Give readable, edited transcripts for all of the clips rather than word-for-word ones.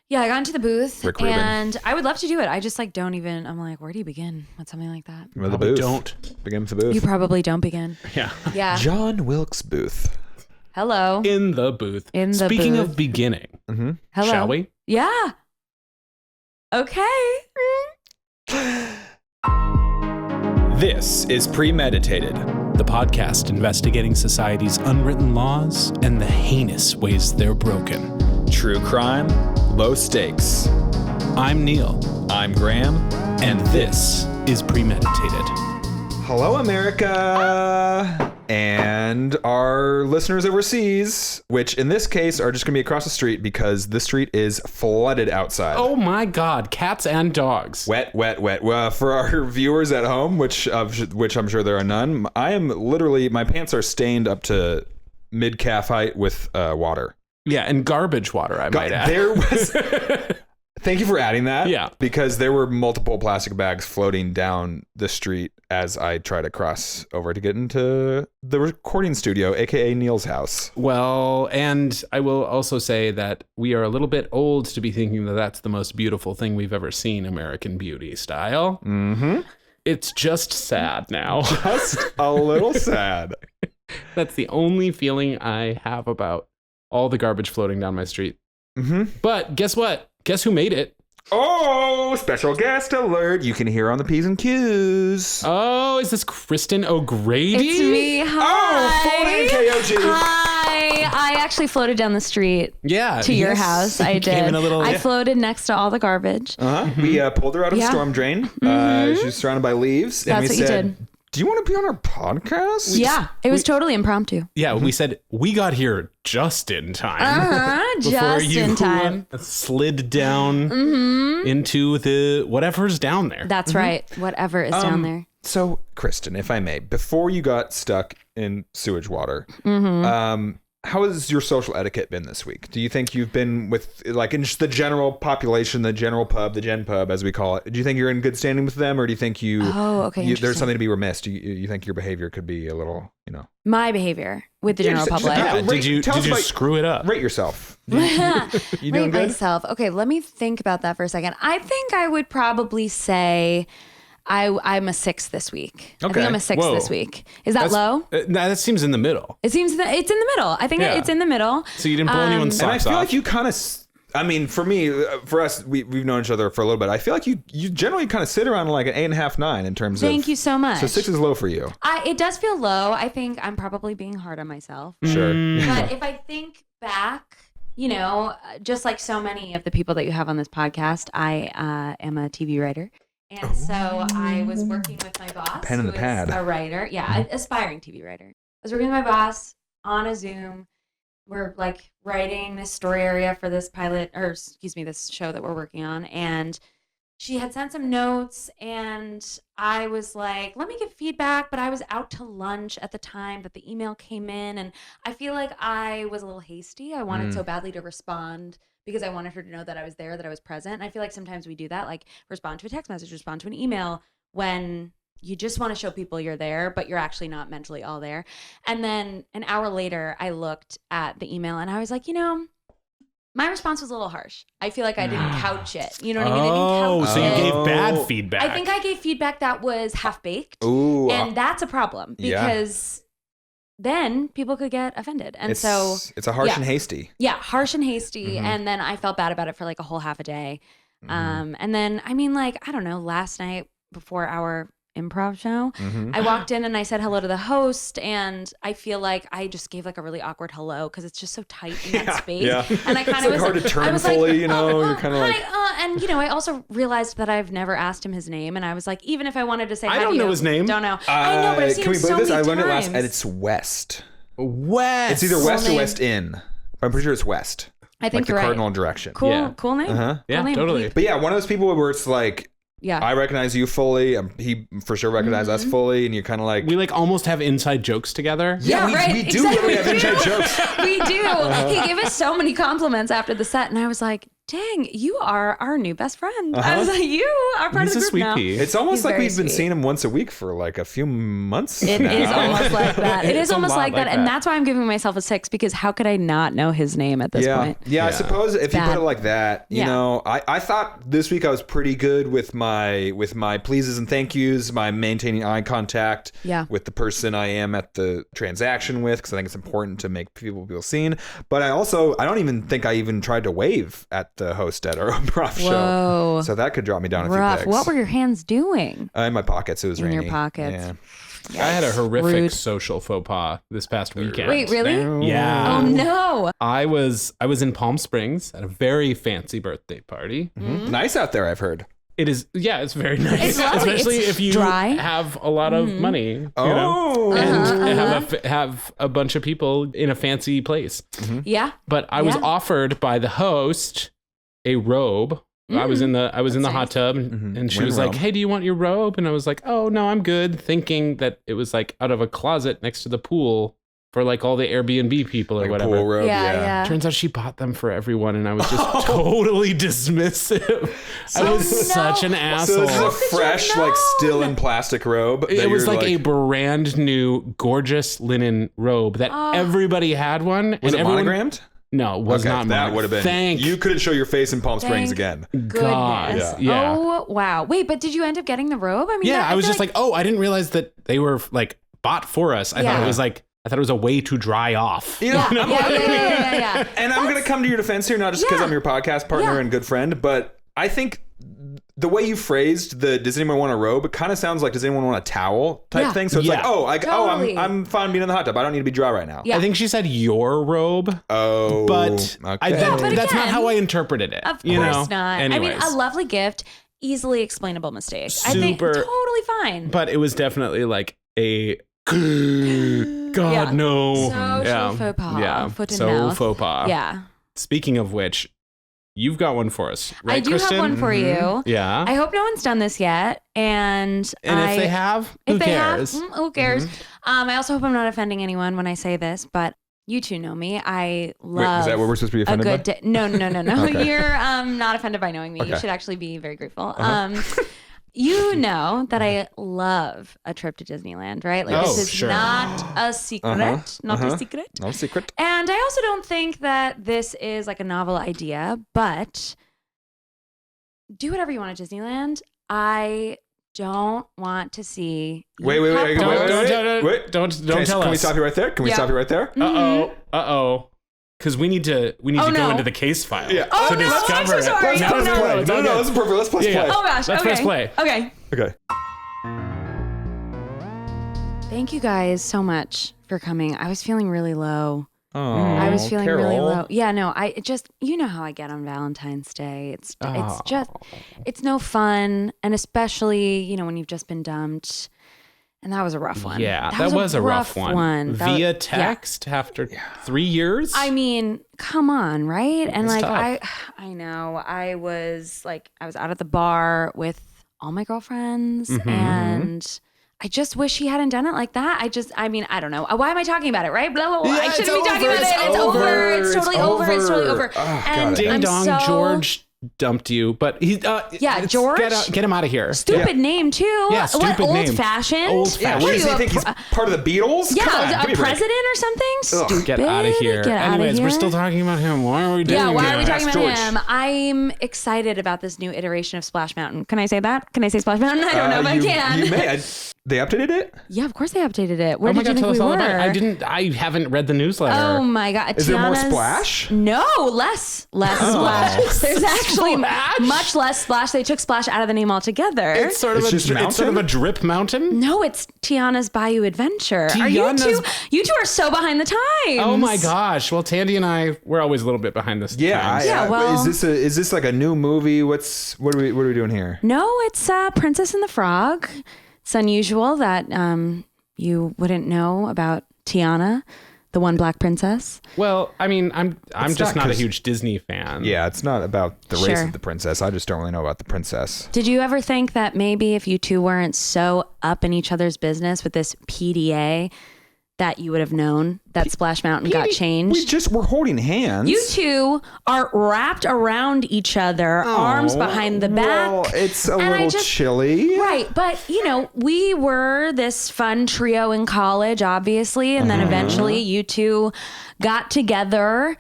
Yeah, I got into the booth Rick Rubin. and I would love to do it. I just like don't even, I'm like, where do you begin with something like that? With the Probably booth. don't. Begin with the booth. You probably don't begin. Yeah. Yeah. John Wilkes Booth. Hello. In the booth. In the Speaking booth. of beginning, Hello. shall we? Yeah. Okay. This is Premeditated. The podcast investigating society's unwritten laws and the heinous ways they're broken. True crime, low stakes. I'm Neil, I'm Graham. and this is Premeditated. Hello, America. And our listeners overseas, which in this case are just going to be across the street because the street is flooded outside. Oh my God, cats and dogs. Wet. Well, for our viewers at home, which I'm sure there are none, I am literally, my pants are stained up to mid-calf height with water. Yeah, and garbage water, I might add. There was... Thank you for adding that. Yeah. Because there were multiple plastic bags floating down the street as I tried to cross over to get into the recording studio, aka Neil's house. Well, and I will also say that we are a little bit old to be thinking that that's the most beautiful thing we've ever seen, American Beauty style. Mm-hmm. It's just sad now. Just a little sad. That's the only feeling I have about all the garbage floating down my street. Mm-hmm. But guess what? Guess who made it? Oh, special guest alert. You can hear on the P's and Q's. Oh, is this Kristin O'Grady? It's me. Hi. Oh, full-name KOG. Hi. I actually floated down the street Yeah. to your house. I Came did. in a little- I floated next to all the garbage. We pulled her out of Yeah. a storm drain. She's surrounded by leaves. And That's we what you said, did. do you want to be on our podcast? Yeah. It was totally impromptu. Yeah, we said we got here just in time. Before Just you in time. slid down into the whatever's down there. That's right. Whatever is down there. So, Kristin, if I may, before you got stuck in sewage water, how has your social etiquette been this week? Do you think you've been with, like, in just the general population, the general pub, the gen pub, as we call it? Do you think you're in good standing with them, or do you think Oh, okay. there's Interesting. something to be remiss? Do you think your behavior could be a little, My behavior with the general just- public. Yeah, Rate- did you tell us about- screw it up? rate yourself? You doing Rate good? myself. Okay, let me think about that for a second. I think I would probably say I'm a 6 this week. I Okay. think I'm a 6 Whoa. this week. Is that low? Nah, that seems in the middle. It seems that it's in the middle. I think Yeah. it's in the middle. So you didn't blow anyone's And I socks feel off. like you kind of, I mean, for me, for us, we've known each other for a little bit. I feel like you generally kind of sit around like an 8.5, 9 in terms of. Thank you so much. So 6 is low for you. It does feel low. I think I'm probably being hard on myself. Sure. But if I think back, just like so many of the people that you have on this podcast, I am a TV writer. And so I was working with my boss. Pen in the who is pad. A writer. Yeah, aspiring TV writer. I was working with my boss on a Zoom. We're like writing this story area for this this show that we're working on. And she had sent some notes and I was like, let me give feedback. But I was out to lunch at the time that the email came in. And I feel like I was a little hasty. I wanted so badly to respond because I wanted her to know that I was there, that I was present. And I feel like sometimes we do that, like respond to a text message, respond to an email when you just want to show people you're there, but you're actually not mentally all there. And then an hour later, I looked at the email and I was like, my response was a little harsh. I feel like I didn't couch it. You know what I mean? I didn't couch so you it. gave bad feedback. I think I gave feedback that was half-baked. Ooh. And that's a problem Yeah. because then people could get offended. And it's a harsh yeah. and hasty. Yeah, harsh and hasty. And then I felt bad about it for like a whole half a day. And then, I mean, like, I don't know, last night before our improv show, I walked in and I said hello to the host, and I feel like I just gave like a really awkward hello because it's just so tight in that space. Yeah. And I kind of It's like was hard to turn I was fully, like, you're kind of like. and I also realized that I've never asked him his name, and I was like, even if I wanted to say, I hi don't to know you, his name. Don't know. I know, but I've seen Can him we believe so this? many I learned it times. last, and it's West. West. It's either West or name. West Inn. But I'm pretty sure it's West. I think like the you're right. cardinal direction. Cool, Yeah. cool name. Uh-huh. Cool Yeah, name. totally. But yeah, one of those people where it's like, Yeah. I recognize you fully. He for sure recognized us fully, and you're kind of like, We like almost have inside jokes together. yeah, right. we do Exactly. really have inside jokes. We do. He gave us so many compliments after the set, and I was like, dang, you are our new best friend. I was like, you are part He's of a the group sweet now. pea. It's almost He's like very we've been sweet. seeing him once a week for like a few months It now. is almost like that. It It's is a almost lot like that. like And that. that's why I'm giving myself a 6, because how could I not know his name at this point? Yeah, I suppose if you Bad. put it like that, you Yeah. know, I thought this week I was pretty good with my pleases and thank yous, my maintaining eye contact with the person I am at the transaction with, because I think it's important to make people feel seen. But I don't even think I even tried to wave at the host at our improv show. So that could drop me down a few pegs. What were your hands doing? In my pockets. It was In rainy. your pockets. Yeah. I had a horrific Rude. social faux pas this past weekend. Wait, really? Yeah. Oh no. I was in Palm Springs at a very fancy birthday party. Nice out there, I've heard. It is, it's very nice, It's lovely. especially It's if you dry. have a lot of money, you know, Oh. and have a bunch of people in a fancy place. Yeah. But I was offered by the host a robe. I was in the hot tub, and she was like, robe. "Hey, do you want your robe?" And I was like, "Oh no, I'm good," thinking that it was like out of a closet next to the pool for like all the Airbnb people or Like a whatever. pool robe. Yeah. Turns out she bought them for everyone, and I was just totally dismissive. I was such an So asshole. this is a could you fresh, have like known? still in plastic robe. It that was you're like a brand new, gorgeous linen robe that everybody had one. Was and it everyone, monogrammed? No, it was Okay, not that monogrammed. would have been. Thank You couldn't show your face in Palm Springs again. God. Goodness. Yeah. Oh wow. Wait, but did you end up getting the robe? I mean, Yeah, that- I was feel just like, oh, I didn't realize that they were like bought for us. I thought it was a way to dry off. You know, yeah. And I'm going to come to your defense here, not just because I'm your podcast partner and good friend, but I think the way you phrased the "does anyone want a robe" it kind of sounds like "does anyone want a towel" type thing. So it's like, Totally. I'm fine being in the hot tub. I don't need to be dry right now. Yeah. I think she said your robe, Oh, but okay. but that's not again, how I interpreted it. Of you course know? not. Anyways. I mean, a lovely gift, easily explainable mistake. I think Super- totally fine. But it was definitely like a God no. Social faux pas. Yeah. Foot in So mouth. faux pas. Yeah. Speaking of which, you've got one for us, right, I do Kristin? have one for you. Yeah. I hope no one's done this yet. And if they have, who cares? Who cares? I also hope I'm not offending anyone when I say this, but you two know me. I love Wait, is that what we're supposed to be a offended good by? day. No. Okay. You're not offended by knowing me. You Okay. should actually be very grateful. You know that I love a trip to Disneyland, right? Like this is sure. not a secret. Not a secret. No secret. And I also don't think that this is like a novel idea, but do whatever you want at Disneyland. I don't want to see. Wait. Don't Can tell us. we stop you right there? Can we Yeah. stop you right there? Uh-oh. Because we need to Oh, go no. into the case file Yeah. to Oh, no, I'm discover so it. sorry. Let's No, press no, play. it's No, all no, good. this is perfect. Let's press Yeah. play. Oh gosh. Let's okay. press play. Okay. Okay. Thank you guys so much for coming. I was feeling really low. Oh, I was feeling really Carol. low. Yeah, no, I just, you know how I get on Valentine's Day. It's just, it's no fun. And especially, you know, when you've just been dumped. And that was a rough one. Yeah, that was a rough one. That Via was- text after 3 years? I mean, come on, right? And It's like, tough. I know, I was out at the bar with all my girlfriends and I just wish he hadn't done it like that. I mean, I don't know. Why am I talking about it, right? Blah, blah, blah. Yeah, I shouldn't it's be talking over. about it. It's over. It's totally over. It's totally over. Oh, and God. Ding I'm dong, so George dumped you, but he George? get him out of here. stupid name too. Yeah, stupid name. Old fashioned. Old Yeah, fashioned. what does he you, think? He's part of the Beatles? Yeah, Come on, a give me a break. president or something. Stupid. Get out of here. Get outta Anyways, we're here. still talking about him. Why are we doing Yeah, why that? are we talking about George. him? I'm excited about this new iteration of Splash Mountain. Can I say that? Can I say Splash Mountain? I don't know if I can. You may. They updated it? Yeah, of course they updated it. Where Oh my did you God, think tell we us all were? about it. I haven't read the newsletter. Oh my God. Is there more Tiana's- splash? No, less splash. There's actually Splash? much less splash. They took splash out of the name altogether. It's sort of It's just it's sort of a mountain? drip mountain. No, it's Tiana's Bayou Adventure. Are Tiana's- you two are so behind the times. Oh my gosh. Well, Tandy and I, we're always a little bit behind this. Yeah. times. Yeah, well- is this like a new movie? What are we doing here? No, it's Princess and the Frog. It's unusual that you wouldn't know about Tiana, the one black princess. Well, I mean, I'm It's just not not a 'cause- huge Disney fan. Yeah, it's not about the race Sure. of the princess. I just don't really know about the princess. Did you ever think that maybe if you two weren't so up in each other's business with this PDA, that you would have known that Splash Mountain got changed. We're holding hands. You two are wrapped around each other, arms behind the back. Well, it's a little chilly. Right. But, we were this fun trio in college, obviously. And then eventually you two got together.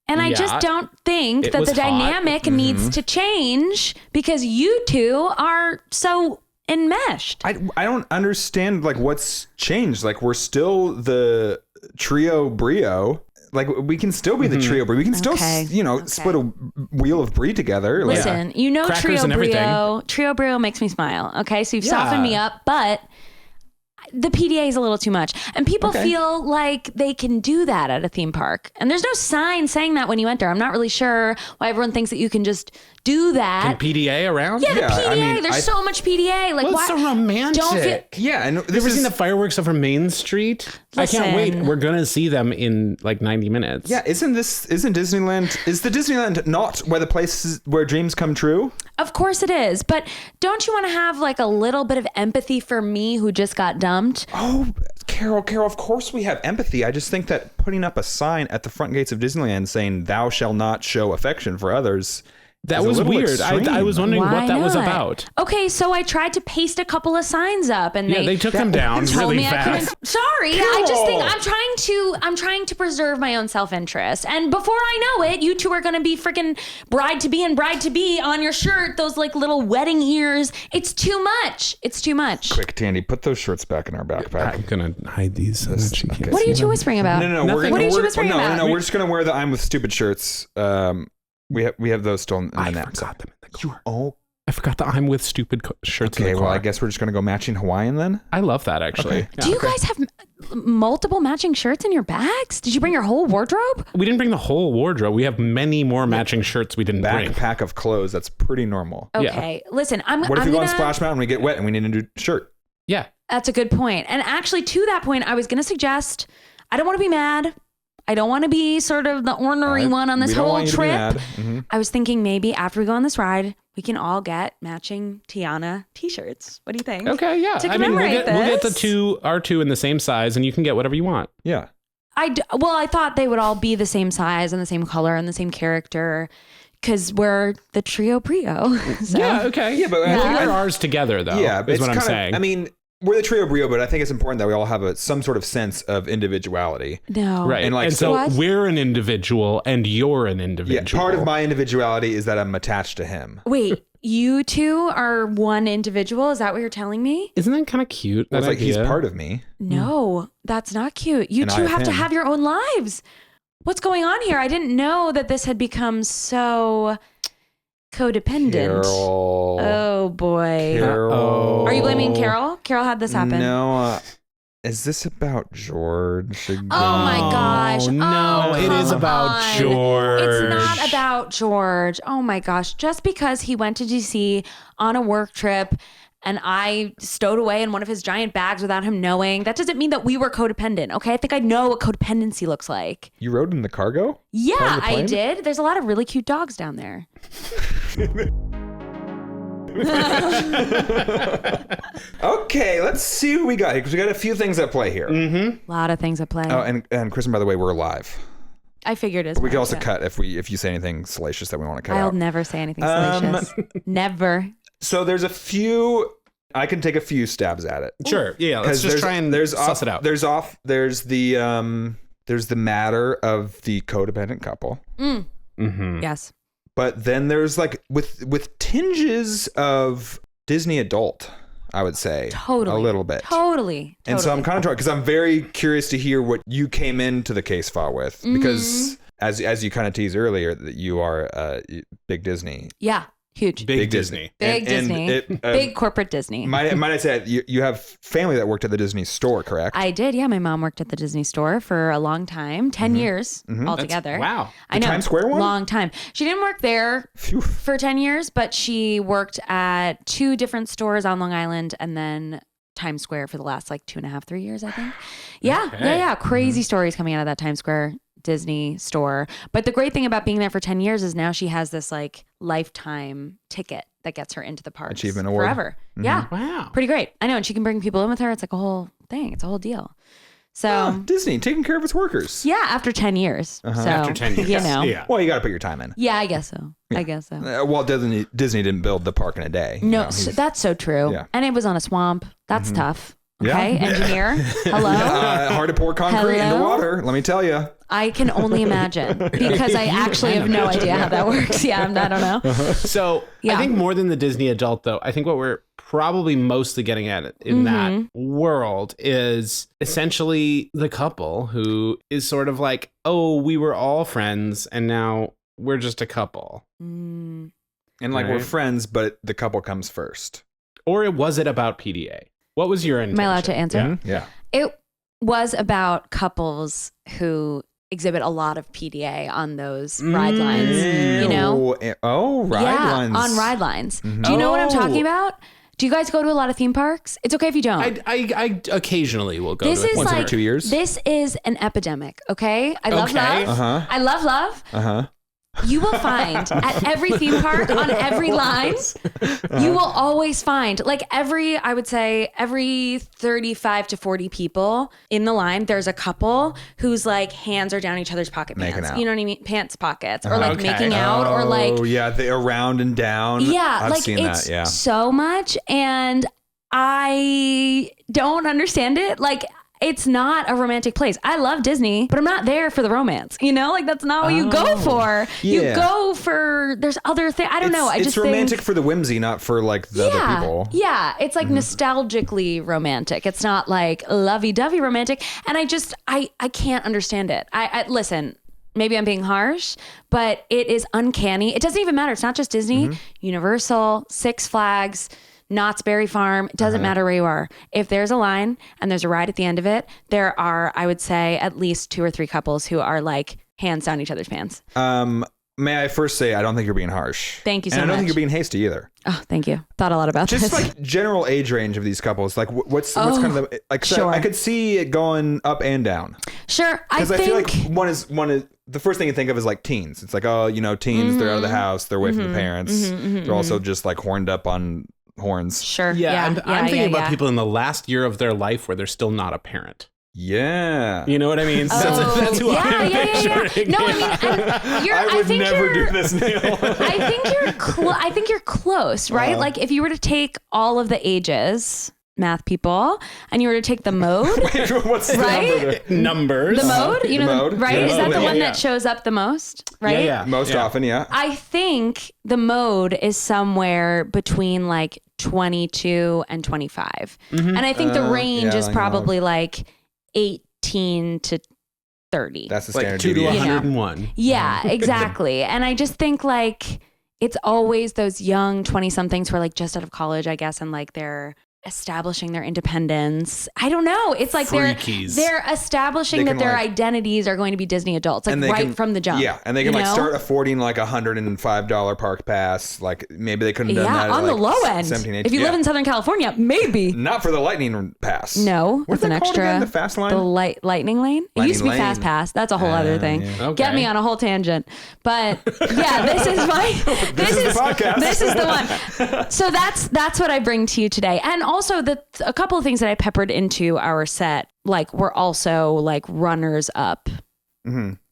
And I just don't think that the dynamic needs to change because you two are so enmeshed. I don't understand what's changed. We're still the trio brio. We can still be the trio brio. We can still split a wheel of brie together. Listen, Crackers trio brio makes me smile. Okay, so you've softened me up, but the PDA is a little too much. And people feel like they can do that at a theme park. And there's no sign saying that when you enter. I'm not really sure why everyone thinks that you can just do that. Can PDA around? Yeah, the PDA. There's so much PDA. It's so romantic. Don't feel, and have you ever seen the fireworks over Main Street? Listen, I can't wait. We're going to see them in 90 minutes. Yeah, isn't Disneyland, is the Disneyland not where the places where dreams come true? Of course it is. But don't you want to have a little bit of empathy for me who just got dumped? Oh, Carol, of course we have empathy. I just think that putting up a sign at the front gates of Disneyland saying thou shall not show affection for others. That was weird. I was wondering what that was about. Okay, so I tried to paste a couple of signs up, and they took them down really fast. Sorry, Carol! I just think I'm trying to preserve my own self-interest, and before I know it, you two are going to be freaking bride to be and bride to be on your shirt. Those little wedding ears. It's too much. It's too much. Quick, Tandy, put those shirts back in our backpack. I'm gonna hide these so that she can't. What are you two whispering about? No. What are you two whispering about? No. We're just gonna wear the I'm with stupid shirts. We have those still in the knapsack. Forgot them in the car. I forgot the I'm with stupid shirts in the car. Okay, well, I guess we're just gonna go matching Hawaiian then. I love that actually. Okay. Do you guys have multiple matching shirts in your bags? Did you bring your whole wardrobe? We didn't bring the whole wardrobe. We have many more matching shirts we didn't bring. Backpack of clothes. That's pretty normal. Okay, listen. What if we go on Splash Mountain and we get wet and we need a new shirt? Yeah, that's a good point. And actually, to that point, I was gonna suggest. I don't want to be mad. I don't want to be sort of the ornery one on this whole trip. Mm-hmm. I was thinking maybe after we go on this ride, we can all get matching Tiana t-shirts. What do you think? Okay, yeah. To commemorate we'll get our two in the same size, and you can get whatever you want. Yeah. I thought they would all be the same size and the same color and the same character. Because we're the trio brio. So. Yeah, okay. Yeah, but we'll wear ours together, though. Yeah, is what I'm saying. I mean, we're the trio brio, but I think it's important that we all have some sort of sense of individuality. No. Right. And so we're an individual and you're an individual. Yeah, part of my individuality is that I'm attached to him. Wait, you two are one individual? Is that what you're telling me? Isn't that kind of cute? Well, it's he's part of me. No, that's not cute. You two have to have your own lives. What's going on here? I didn't know that this had become so codependent. Carol. Oh boy. Carol. Are you blaming Carol? Carol had this happen. No. Is this about George again? Oh my gosh. No, it is about George. It's not about George. Oh my gosh. Just because he went to DC on a work trip and I stowed away in one of his giant bags without him knowing, that doesn't mean that we were codependent, okay? I think I know what codependency looks like. You rode in the cargo? Yeah, I did. There's a lot of really cute dogs down there. Okay, let's see what we got here, because we got a few things at play here. Mm-hmm. A lot of things at play. Oh, and Kristin, by the way, we're live. I figured as but we much, can also cut if you say anything salacious that we want to cut I'll out. never say anything salacious. Never. So there's a few. I can take a few stabs at it. Sure. Yeah. Let's just try and suss it out. There's the matter of the codependent couple. Mm. Mm-hmm. Yes. But then there's with tinges of Disney adult, I would say. Totally. A little bit. Totally. And so I'm kind of trying, because I'm very curious to hear what you came into the case file with, because as you kind of teased earlier, that you are big Disney. Yeah. Huge. Big Disney. Big Disney. Big corporate Disney. Might I say, you have family that worked at the Disney store, correct? I did, yeah. My mom worked at the Disney store for a long time, 10 years altogether. Wow. I know. Times Square one? Long time. She didn't work there for 10 years, but she worked at 2 different stores on Long Island and then Times Square for the last 2.5, 3 years, I think. Yeah. Okay. Yeah. Crazy stories coming out of that Times Square Disney store. But the great thing about being there for 10 years is now she has this lifetime ticket that gets her into the parks. Achievement award. Forever. Mm-hmm. Yeah. Wow. Pretty great. I know. And she can bring people in with her. It's like a whole thing. It's a whole deal. So Disney taking care of its workers. yeah, after 10 years. So, After 10 years. you know. Yeah. Well, you got to put your time in. Yeah, I guess so. I guess so. Walt Disney didn't build the park in a day. No, he's- that's so true. Yeah. And it was on a swamp. That's tough. Yeah. Okay, engineer. Hello. hard to pour concrete into Hello? water. Let me tell you. I can only imagine because I actually have no idea how that works. Yeah, I don't know. So Yeah. I think more than the Disney adult, though, I think what we're probably mostly getting at in that world is essentially the couple who is sort of like, oh, we were all friends and now we're just a couple. Mm. And like we're Right. friends, but the couple comes first. Or was it about PDA? What was your intention? Am I allowed to answer? Yeah. It was about couples who exhibit a lot of PDA on those ride lines. You know? Ride lines. on ride lines. Do you know what I'm talking about? Do you guys go to a lot of theme parks? It's okay if you don't. I occasionally will go This to it. is Once like every 2 years? This is an epidemic. Okay, I love Okay. love. I love love. Uh-huh. You will find at every theme park on every line, you will always find like I would say every 35 to 40 people in the line, there's a couple whose like hands are down each other's pocket Making pants. out. You know what I mean? Pants pockets or like Okay. making out or like, Oh, yeah, they around and down. yeah, I've like seen it's that, yeah. so much. And I don't understand it. Like, it's not a romantic place. I love Disney, but I'm not there for the romance. You know, like that's not what you go for. You Yeah. go for there's other things. I don't know. I it's just romantic think, for the whimsy, not for like the other people. yeah, it's like nostalgically romantic. It's not like lovey-dovey romantic. And I can't understand it. I listen. Maybe I'm being harsh, but it is uncanny. It doesn't even matter. It's not just Disney, Universal, Six Flags, Knott's Berry Farm. It doesn't matter where you are. If there's a line and there's a ride at the end of it, there are, I would say, at least 2 or 3 couples who are like hands down each other's pants. May I first say I don't think you're being harsh. Thank you so and I don't much. think you're being hasty either. Oh, thank you. Thought a lot about Just this. like general age range of these couples, like what's kind of the, like so sure. I could see it going up and down Sure. because I feel like one is the first thing you think of is like teens. It's like, oh, you know, teens, they're out of the house, they're away from the parents, they're also just like horned up on horns. Sure. Yeah, I'm thinking about yeah. people in the last year of their life where they're still not a parent. Yeah. You know what I mean? That's who I'm picturing. No, I mean, I think you're, this, Neil. I think you're close, right? Like if you were to take all of the ages, math people, and you were to take the mode, What's the Right? number there? Numbers. the mode, you The know, mode, right? yeah. Is that the Yeah, one yeah. that shows up the most, right? Yeah. Most often, yeah. I think the mode is somewhere between like 22 and 25. And I think the range yeah, is like probably like 18 to 30. That's the Like standard 2 to deviation. 101. Yeah, exactly. And I just think like it's always those young 20 somethings who are like just out of college, I guess, and like they're establishing their independence. I don't know. It's like Freakies. they're establishing They that can, their like- identities are going to be Disney adults, like And they right can- from the jump. Yeah, and they can you like know? start affording like $105 park pass. Like maybe they couldn't have done Yeah, that on at, the like, low end. 17, 18. If you live yeah. in Southern California, maybe. Not for the lightning pass. No, What's it's an that called extra. again? The fast line? The lightning lane. It used to be Lightning fast lane. pass. That's a whole other thing. yeah. Okay. Get me on a whole tangent. But yeah, this is my. This is the podcast. This is the one. So that's what I bring to you today, and also a couple of things that I peppered into our set, like were also like runners up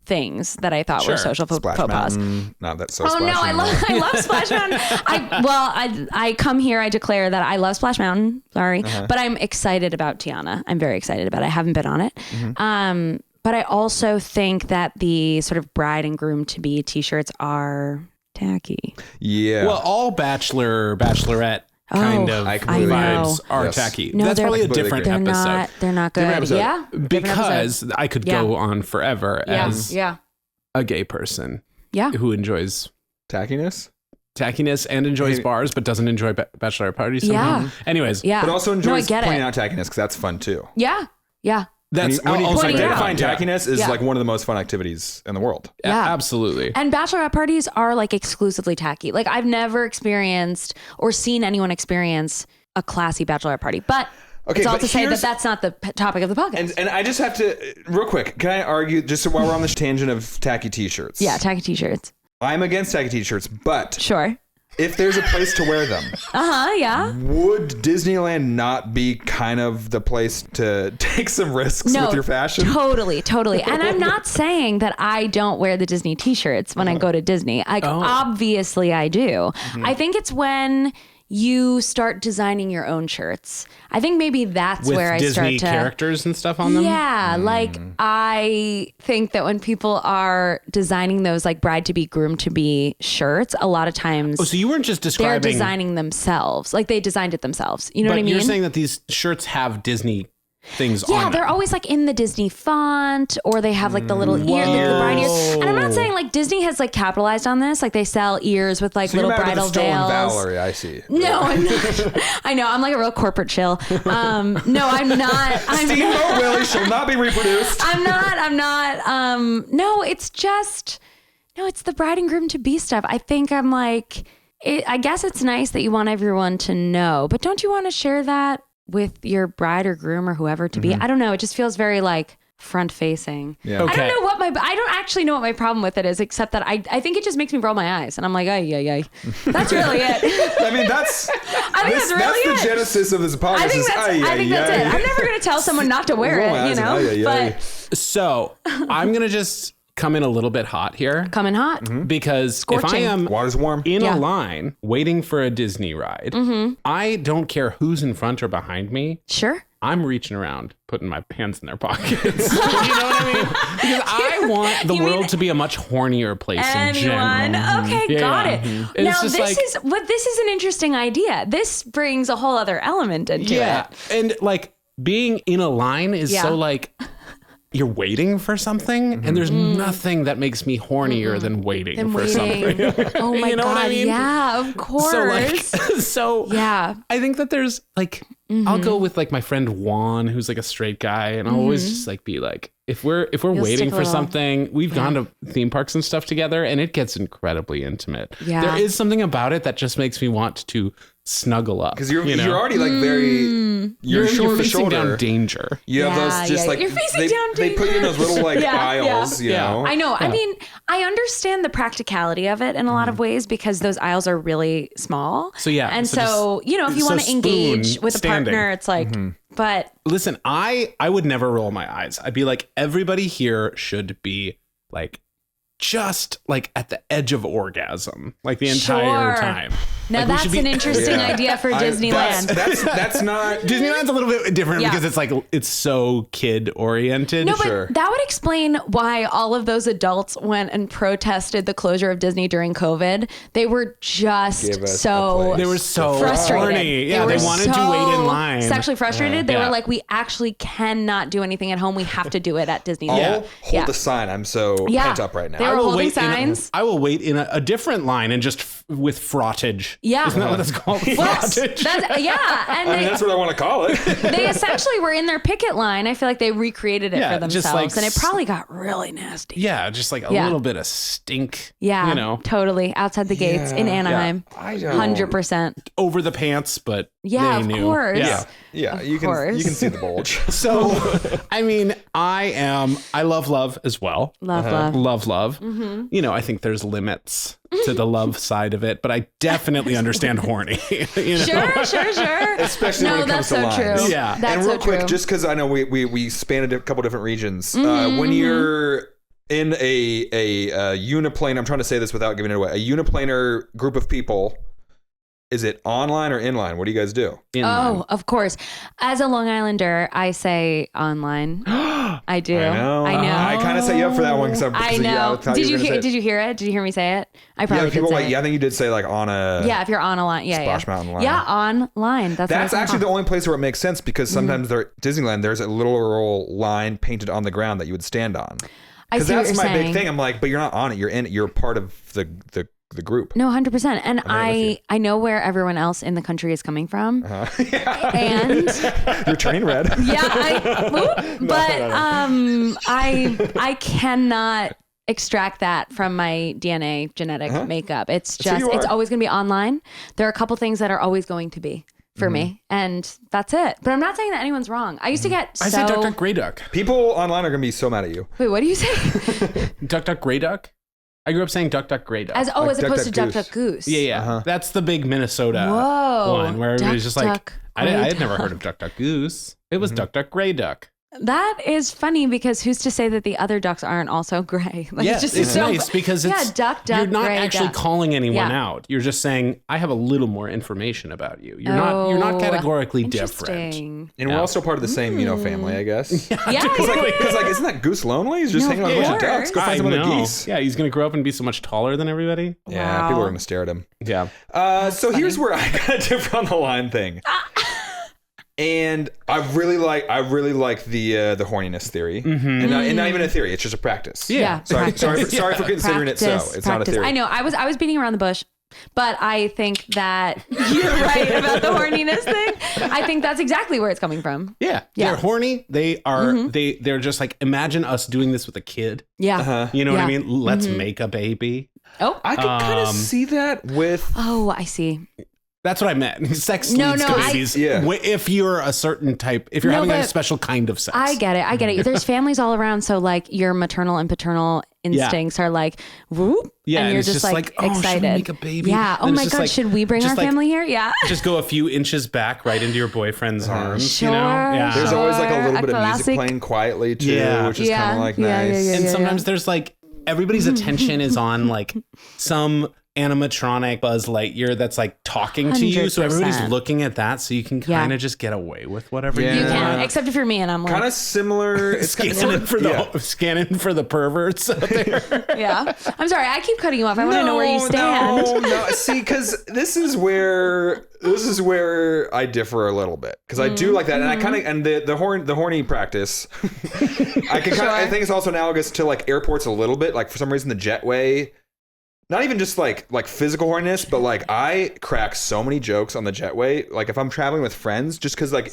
things that I thought were Sure. social faux Splash pas. Mountain. Not that so Oh Splash no, I Mountain. love Splash Mountain. I come here, I declare that I love Splash Mountain. Sorry, but I'm excited about Tiana. I'm very excited about it. I haven't been on it. But I also think that the sort of bride and groom to be t-shirts are tacky. Yeah. Well, all bachelorette kind of I completely vibes agree. are Yes. tacky. No, That's they're- probably a Completely different agree. episode. They're not good. Different episode. Yeah. Different Because episode. I could Yeah. go on forever as yeah. a gay person Yeah. who enjoys Tackiness. tackiness and enjoys bars but doesn't enjoy bachelorette parties somehow. Yeah. Anyways, Yeah. But also enjoys no, I get pointing it. out tackiness because that's fun too. Yeah. Yeah. that's when you also Pointing it out. find yeah. tackiness is Yeah. like one of the most fun activities in the world. Yeah. Absolutely. And bachelorette parties are like exclusively tacky. Like I've never experienced or seen anyone experience a classy bachelorette party. But Okay, it's all but to say that here's- that's not the topic of the podcast. And I just have to real quick. Can I argue just so while we're on this tangent of tacky t-shirts? yeah, tacky t-shirts. I'm against tacky t-shirts, but Sure. if there's a place to wear them, yeah. would Disneyland not be kind of the place to take some risks with your fashion? Totally. And I'm not saying that I don't wear the Disney t-shirts when I go to Disney. Obviously I do. I think it's when you start designing your own shirts. I think maybe that's with where I start to Disney characters and stuff on them. Yeah, like I think that when people are designing those like bride to be, groom to be shirts, a lot of times So you weren't just describing. they're designing themselves. Like they designed it themselves. You know what I mean? You're saying that these shirts have Disney things on Yeah, them. they're always like in the Disney font, or they have like the little ear, the bride ears. And I'm not saying like Disney has like capitalized on this. Like they sell ears with like So little you're mad at bridal the stolen veils. Valerie, I see. No, I'm not. I know. I'm like a real corporate chill. No, I'm not. Steamboat Willie shall not be reproduced. I'm not. No, it's just, it's the bride and groom to be stuff. I think I'm like, I guess it's nice that you want everyone to know, but don't you want to share that with your bride or groom or whoever to be? I don't know. It just feels very like front facing. Yeah. Okay. I don't actually know what my problem with it is, except that I think it just makes me roll my eyes and I'm like, ay. That's really it. I mean, that's that's really that's it. the genesis of this podcast. I think that's it. I'm never going to tell someone not to wear Roll it, my you eyes know, and but So I'm going to just come in a little bit hot here. coming hot. Because if I Scorching. am Water's warm. in Yeah. a line waiting for a Disney ride, I don't care who's in front or behind me. Sure. I'm reaching around, putting my hands in their pockets. You know what I mean? Because I want the You mean world to be a much hornier place in Anyone? general. Okay, Yeah, got yeah. it. It's Now just this is an interesting idea. This brings a whole other element into Yeah. it. And like being in a line is Yeah. so like you're waiting for something, and there's nothing that makes me hornier than waiting And for something. Oh my You know god! what I mean? Yeah, of course. So like, so yeah. I think that there's like, I'll go with like my friend Juan, who's like a straight guy, and I'll always just like be like, if we're waiting stick a for little- something, we've gone to theme parks and stuff together, and it gets incredibly intimate. Yeah. There is something about it that just makes me want to snuggle up Because you're you know? already like very you're shoulder to facing down shoulder. danger. You have Yeah, those just yeah. like You're facing they, down they put you in those little like Yeah, aisles, you yeah. know. I know. I mean, I understand the practicality of it in a lot of ways because those aisles are really small. So, yeah, and so so just- you know, if you so want to engage spoon with a standing. partner, it's like, but Listen, I would never roll my eyes. I'd be like, everybody here should be like just like at the edge of orgasm, like the entire Sure. time. now Like, we that's should be- an interesting Yeah. idea for Disneyland. That's not Disneyland's a little bit different Yeah. because it's like it's so kid oriented. No, but Sure. that would explain why all of those adults went and protested the closure of Disney during COVID. They were just Give us a so place. They were so frustrated. horny. Yeah, were they wanted to wait in line. Sexually frustrated. They Yeah. were like, we actually cannot do anything at home. We have to do it at Disneyland. I'll Yeah. hold the sign. I'm so Yeah. pent up right now. They were I will holding wait signs. I will wait in a different line and just with frottage. Yeah. Isn't that what it's called? Well, Frottage. and I mean, that's what I want to call it. they essentially were in their picket line. I feel like they recreated it Yeah, for just themselves, like and it probably got really nasty. Yeah, just like a Yeah. little bit of stink. Yeah, You know, totally outside the gates in Anaheim. I don't. 100%. over the pants, but Yeah, they of knew. course. Yeah. Yeah, Of you course. can see the bulge. So, I mean, I love as well. Love. Love. You know, I think there's limits to the love side of it, but I definitely understand horny. You know? Sure. Especially when it comes that's to so lines. true. Yeah. That's And real so quick, true. just because I know we spanned a couple different regions. When you're in a uniplanar, I'm trying to say this without giving it away. A uniplanar group of people. Is it online or inline? What do you guys do? Oh, of course. As a Long Islander, I say online. I do. I know. I kind of set you up for that one because I know. Did you hear it? Did you hear it? Did you hear me say it? I Yeah, probably people did say like. it. Yeah, I think you did say like on a. Yeah, if you're on a line. Yeah, Splash Mountain line. Yeah, online. That's Actually the only place where it makes sense because sometimes there Disneyland there's a literal line painted on the ground that you would stand on. I Because see what that's you're my saying. big thing. I'm like, but you're not on it. You're in it. You're part of the group. No, 100%. And I'm with I know where everyone else in the country is coming from. And You're turning red. I cannot extract that from my DNA genetic makeup. It's That's who just you it's are. always going to be online. There are a couple things that are always going to be for me, and that's it. But I'm not saying that anyone's wrong. I used to get I say Duck Duck Grey Duck. People online are gonna be so mad at you. Wait, what do you say? Duck Duck Grey Duck? I grew up saying duck, duck, gray duck. As Like opposed to duck, duck, duck, goose. Yeah. Uh-huh. That's the big Minnesota one where everybody's just like, duck, I gray had never duck. heard of duck, duck, goose. It was duck, duck, gray duck. That is funny because who's to say that the other ducks aren't also gray? Like, Yes, it's so, nice because it's duck, duck, you're not gray actually duck. calling anyone Yeah. out. You're just saying, I have a little more information about you. You're not categorically different. Interesting. And we're all still part of the same, family, I guess. Yeah, Because like, isn't that Goose lonely? He's just No, hanging out with a bunch of of ducks. Go I find some other know. geese. Yeah, he's going to grow up and be so much taller than everybody. Yeah, Wow. people are going to stare at him. Yeah. So here's where I got a different on the line thing. And I really like the horniness theory, and not even a theory. It's just a practice. Yeah. Sorry practice. for considering it so. Practice, It's not a practice. theory. I know. I was beating around the bush, but I think that you're right about the horniness thing. I think that's exactly where it's coming from. Yeah. Yeah. They're horny. They are, they're just like, imagine us doing this with a kid. Yeah. Uh-huh. You know what I Yeah. mean? Let's make a baby. Oh. I can kind of see that with. Oh, I see. That's what I meant. Sex No, leads no, to I- babies. Yeah. If you're a certain type, if you're No, having a but special kind of sex. I get it. There's families all around. So like your maternal and paternal instincts are like, whoop. Yeah, And and you're it's just just like like, oh, should we excited. make a baby? Yeah. Oh And it's my just God. like- Should we bring our just like- family here? Yeah. Just go a few inches back right into your boyfriend's arms. Sure, You know? Yeah. There's always like a little a bit of music classic. playing quietly too, Yeah. which is kind of like Yeah, nice. yeah. And sometimes there's like everybody's attention is on like some animatronic Buzz Lightyear that's like talking to you. So everybody's 100%. looking at that. So you can Yeah. kind of just get away with whatever Yeah. you You want. can, except if you're me and I'm like, Kind of similar. It's kind Scanning of for the perverts out there. yeah. I'm sorry. I keep cutting you off. I want to know where you stand. No. See, because this is where I differ a little bit because I do like that, and I kind of the horny practice. I think it's also analogous to like airports a little bit. Like for some reason, the jetway. Not even just like physical horniness, but like I crack so many jokes on the jetway. Like if I'm traveling with friends, just because like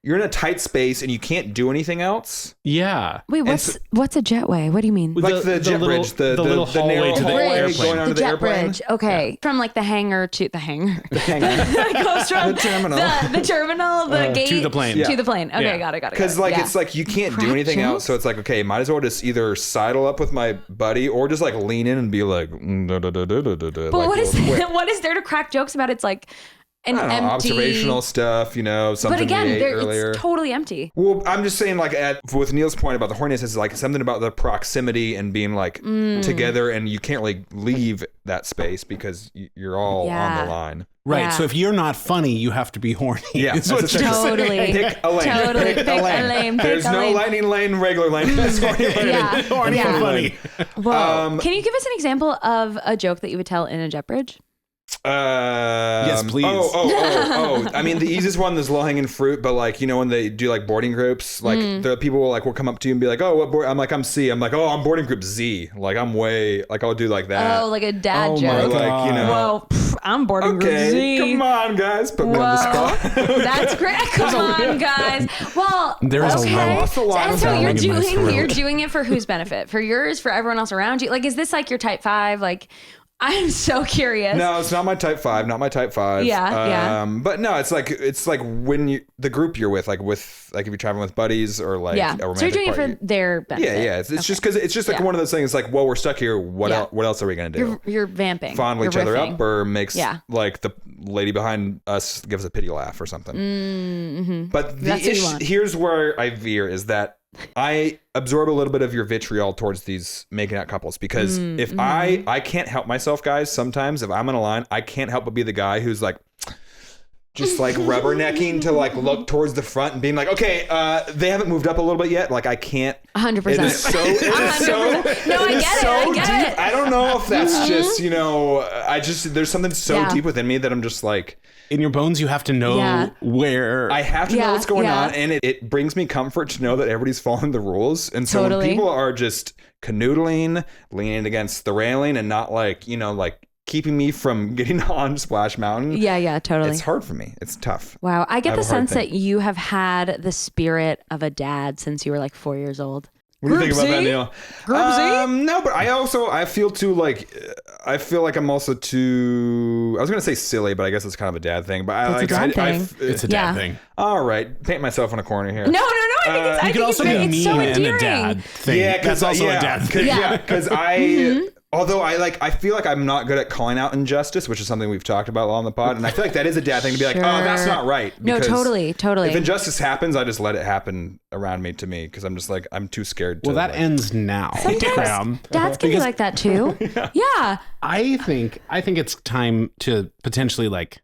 you're in a tight space and you can't do anything else. Yeah. Wait, what's a jetway? What do you mean? Like the jet little, bridge, the little hallway narrow to the hallway airplane. going onto The the jet airplane. bridge. Okay. From like the hangar to the hangar. Hang on. It goes from The terminal. the terminal, the gate to the plane. Yeah. To the plane. Okay, Yeah. got it. Because like it's like you can't do anything else, so it's like okay, might as well just either sidle up with my buddy or just like lean in and be like. But what is there to crack jokes about? It's like an empty observational stuff, something But again, we ate earlier. it's totally empty. Well, I'm just saying, like, with Neil's point about the horniness, is like something about the proximity and being like together, and you can't really leave that space because you're all on the line. Right. Yeah. So if you're not funny, you have to be horny. Yeah, Is what that's you're Totally. saying. Pick a lane. Totally. Pick a lane. There's no lightning lane, regular lane. There's horny lane. Yeah. Horny Yeah. and funny. Whoa. Can you give us an example of a joke that you would tell in a jet bridge? Yes, please. Oh. I mean, the easiest one is low hanging fruit, but like, when they do like boarding groups, like the people will come up to you and be like, oh, what board? I'm like, I'm C. I'm like, oh, I'm boarding group Z. Like, I'm way, like, I'll do like that. Oh, like a dad Oh joke. my Or like, Whoa, I'm boarding group okay, Z. come on, guys. Put me on the Whoa, spot. that's great. Come on, guys. Well, There is a okay. lot. Lost a lot And of so time you're doing it for whose benefit? For yours? For everyone else around you? Like, is this like your type 5? Like, I'm so curious. No, it's not my type 5. Yeah. But no, it's like when the group you're with, like if you're traveling with buddies or like Yeah. a romantic So you're doing party. it for their benefit. Yeah. It's just because it's just like one of those things. Like, well, we're stuck here. What else are we gonna do? You're vamping. Fondle each You're other riffing. up, or makes like the lady behind us gives a pity laugh or something. Mm-hmm. But the That's what you issue want. here's where I veer is that I absorb a little bit of your vitriol towards these making out couples because if I can't help myself, guys, sometimes if I'm on a line, I can't help but be the guy who's like just like rubbernecking to like look towards the front and being like, okay, they haven't moved up a little bit yet. Like I can't. 100%. It is so. It is so. No, I get it. I get it. I don't know if that's just there's something so deep within me that I'm just like. In your bones, you have to know where. I have to know what's going Yeah. on, and it brings me comfort to know that everybody's following the rules. And so Totally. when people are just canoodling, leaning against the railing, and not like keeping me from getting on Splash Mountain, Yeah, totally. it's hard for me. It's tough. Wow. I get have the a hard sense thing. that you have had the spirit of a dad since you were like 4 years old. What do you think about that, Neil? Group Z? No, but I feel too I feel like I'm also too. I was gonna say silly, but I guess it's kind of a dad thing. But It's a dad thing. It's a dad thing. All right, paint myself in a corner here. No. I think it's. You I can think also it's, be it's mean so and endearing. a dad thing. Yeah, That's also a dad thing. Because Although I feel like I'm not good at calling out injustice, which is something we've talked about a lot on the pod. And I feel like that is a dad thing to be like, oh, that's not right. No, totally. If injustice happens, I just let it happen around me to me because I'm just like, I'm too scared to. Well, that ends now. Sometimes dads can be like that too. Yeah. I think it's time to potentially like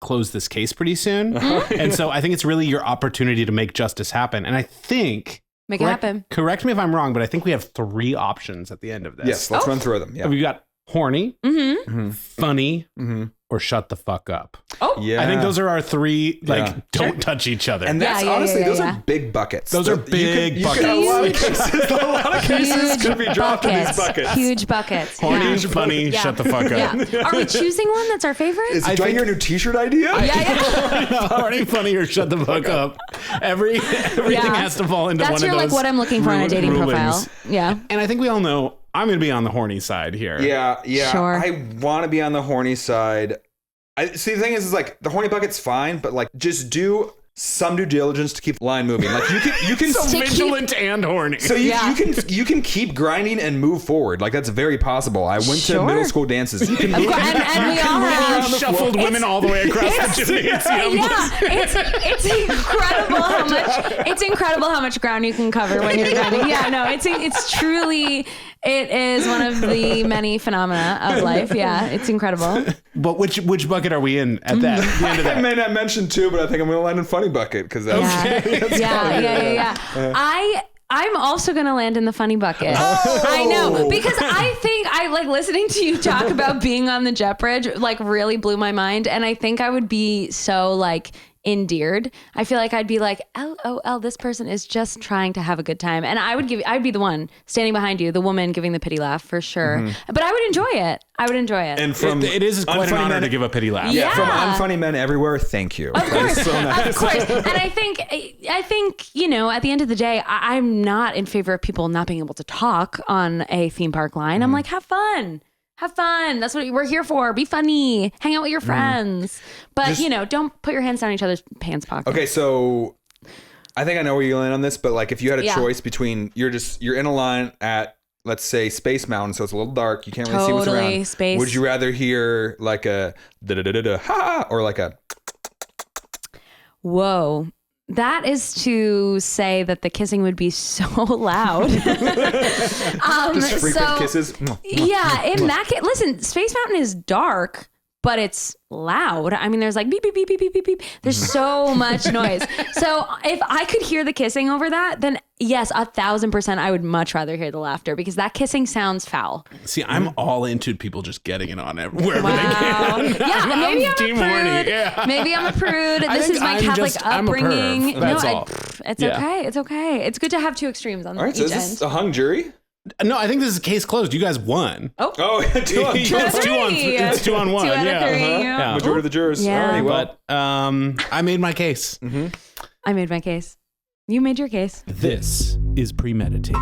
close this case pretty soon. And so I think it's really your opportunity to make justice happen. And I think... Make it happen. Correct me if I'm wrong, but I think we have 3 options at the end of this. Yes, let's run through them. Yeah. We've got horny, funny, or shut the fuck up. Oh, yeah. I think those are our 3, don't touch each other. And that's honestly, those are big buckets. Those are big buckets. A lot of cases could be dropped in these buckets. Huge buckets. Horny, funny, shut the fuck up. Yeah. Are we choosing one that's our favorite? Do I hear a new t-shirt idea? Horny, funny, or shut the fuck up. Everything has to fall into one of those. That's like what I'm looking for on a dating profile. Yeah. And I think we all know I'm going to be on the horny side here. Yeah. Sure. I want to be on the horny side. See, the thing is like the horny bucket's fine, but like just do some due diligence to keep the line moving. Like you can so vigilant and horny. So you can keep grinding and move forward. Like that's very possible. I went to middle school dances. You can move, and we all have shuffled women all the way across the gymnasium. Yeah, it's incredible how much ground you can cover when you're grinding. Yeah, no, it's truly. It is one of the many phenomena of life. Yeah, it's incredible. But which bucket are we in at that? The end of that? I may not mention 2, but I think I'm going to land in funny bucket because that's yeah. I'm also going to land in the funny bucket. Oh! I know, because I think I like listening to you talk about being on the jet bridge, like really blew my mind. And I think I would be so like endeared. I feel like I'd be like, LOL, this person is just trying to have a good time. And I'd be the one standing behind you, the woman giving the pity laugh for sure. But I would enjoy it. And from it is quite an honor to give a pity laugh. Yeah. From unfunny men everywhere, thank you. Of course. So nice. Of course. And I think, at the end of the day, I'm not in favor of people not being able to talk on a theme park line. I'm like, have fun. Have fun. That's what we're here for. Be funny. Hang out with your friends. But, don't put your hands down each other's pants pockets. Okay, so I think I know where you're landing on this, but like if you had a choice between you're in a line at, let's say, Space Mountain, so it's a little dark. You can't really see what's around. Space. Would you rather hear like a da-da-da-da-da ha or like a... Whoa. That is to say that the kissing would be so loud. Just frequent kisses. Yeah, in that case, listen, Space Mountain is dark, but it's loud. I mean, there's like beep, beep, beep, beep, beep, beep, beep. There's so much noise. So if I could hear the kissing over that, then yes, 1,000% I would much rather hear the laughter because that kissing sounds foul. See, I'm all into people just getting it on wherever they can. Yeah, maybe I'm a prude. Yeah. Maybe I'm a prude. This is my Catholic upbringing. That's all. It's okay. It's okay. It's good to have 2 extremes on each end. All right, so is this a hung jury? No, I think this is a case closed. You guys won. Oh, 2 on 2. It's 2 on 1. 2 out of 3. Yeah. Majority of the jurors. Yeah. All right, well. But I made my case. I made my case. You made your case. This is Premeditated.